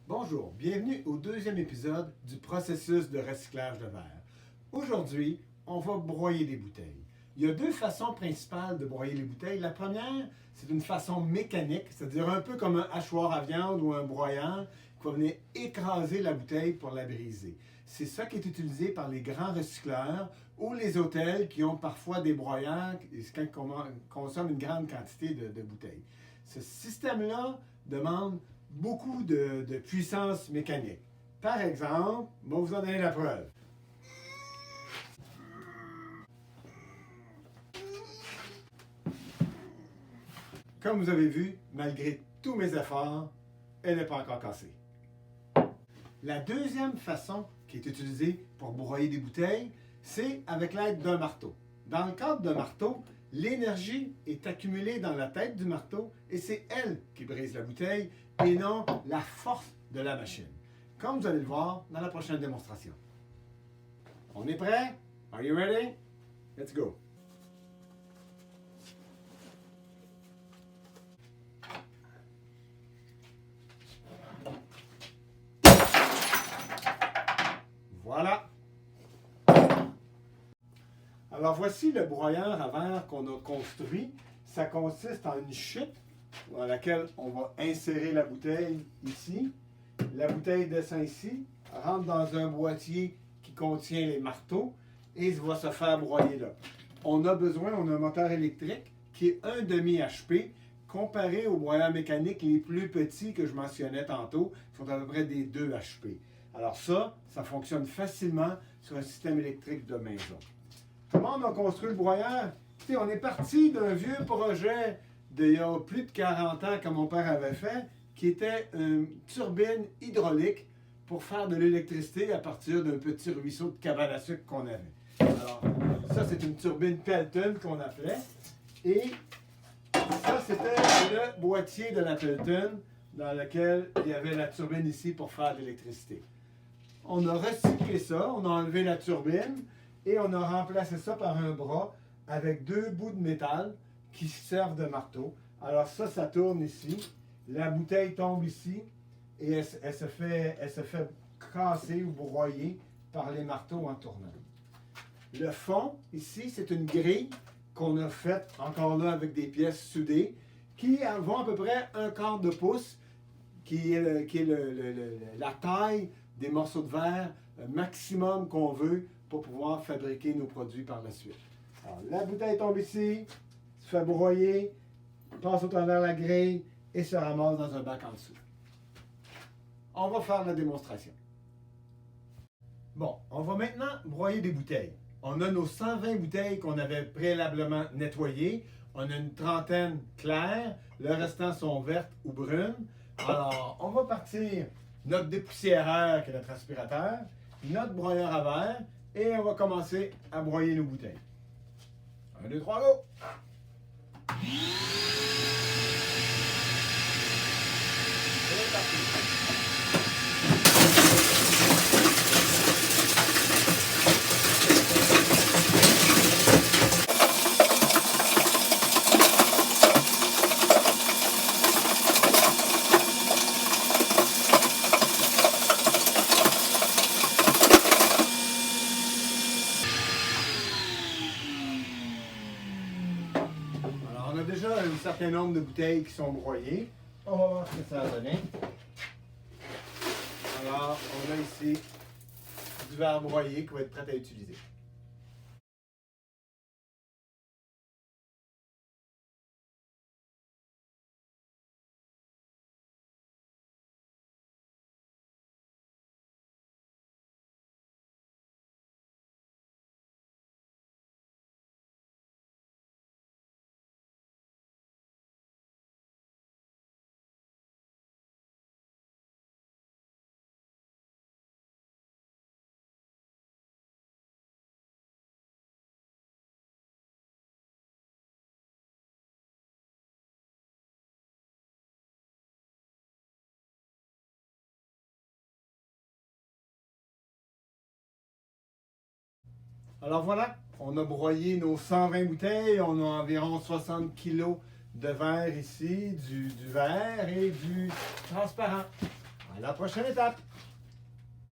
Bonjour, bienvenue au deuxième épisode du processus de recyclage de verre. Aujourd'hui, on va broyer des bouteilles. Il y a deux façons principales de broyer les bouteilles. La première, c'est une façon mécanique, c'est-à-dire un peu comme un hachoir à viande ou un broyeur qui va venir écraser la bouteille pour la briser. C'est ça qui est utilisé par les grands recycleurs ou les hôtels qui ont parfois des broyeurs quand ils consomment une grande quantité de bouteilles. Ce système-là demande beaucoup de puissance mécanique. Par exemple, je vais vous en donner la preuve. Comme vous avez vu, malgré tous mes efforts, elle n'est pas encore cassée. La deuxième façon qui est utilisée pour broyer des bouteilles, c'est avec l'aide d'un marteau. Dans le cadre d'un marteau, l'énergie est accumulée dans la tête du marteau et c'est elle qui brise la bouteille et non la force de la machine. Comme vous allez le voir dans la prochaine démonstration. On est prêt? Are you ready? Let's go! Voilà! Alors voici le broyeur à verre qu'on a construit. Ça consiste en une chute dans laquelle on va insérer la bouteille ici. La bouteille descend ici, rentre dans un boîtier qui contient les marteaux et va se faire broyer là. On a un moteur électrique qui est un demi-HP comparé aux broyeurs mécaniques les plus petits que je mentionnais tantôt, qui sont à peu près des 2 HP. Alors ça fonctionne facilement sur un système électrique de maison. Comment on a construit le broyeur? Écoutez, on est parti d'un vieux projet d'il y a plus de 40 ans que mon père avait fait, qui était une turbine hydraulique pour faire de l'électricité à partir d'un petit ruisseau de cabane à sucre qu'on avait. Alors, ça, c'est une turbine Pelton qu'on appelait. Et ça, c'était le boîtier de la Pelton dans lequel il y avait la turbine ici pour faire de l'électricité. On a recyclé ça, on a enlevé la turbine et on a remplacé ça par un bras avec 2 bouts de métal qui servent de marteau. Alors ça tourne ici. La bouteille tombe ici et elle se fait casser ou broyer par les marteaux en tournant. Le fond, ici, c'est une grille qu'on a faite encore là avec des pièces soudées qui vont à peu près 1/4 de pouce, qui est la taille des morceaux de verre maximum qu'on veut pour pouvoir fabriquer nos produits par la suite. Alors, la bouteille tombe ici, se fait broyer, passe au travers de la grille et se ramasse dans un bac en dessous. On va faire la démonstration. Bon, on va maintenant broyer des bouteilles. On a nos 120 bouteilles qu'on avait préalablement nettoyées. On a une trentaine claires, le restant sont vertes ou brunes. Alors, on va partir notre dépoussiéreur qui est notre aspirateur, notre broyeur à verre et on va commencer à broyer nos bouteilles. 1, 2, 3, go! C'est parti! Alors, on a déjà un certain nombre de bouteilles qui sont broyées. On va voir ce que ça va donner. Alors, on a ici du verre broyé qui va être prêt à utiliser. Alors voilà, on a broyé nos 120 bouteilles, on a environ 60 kg de verre ici, du verre et du transparent. À la prochaine étape!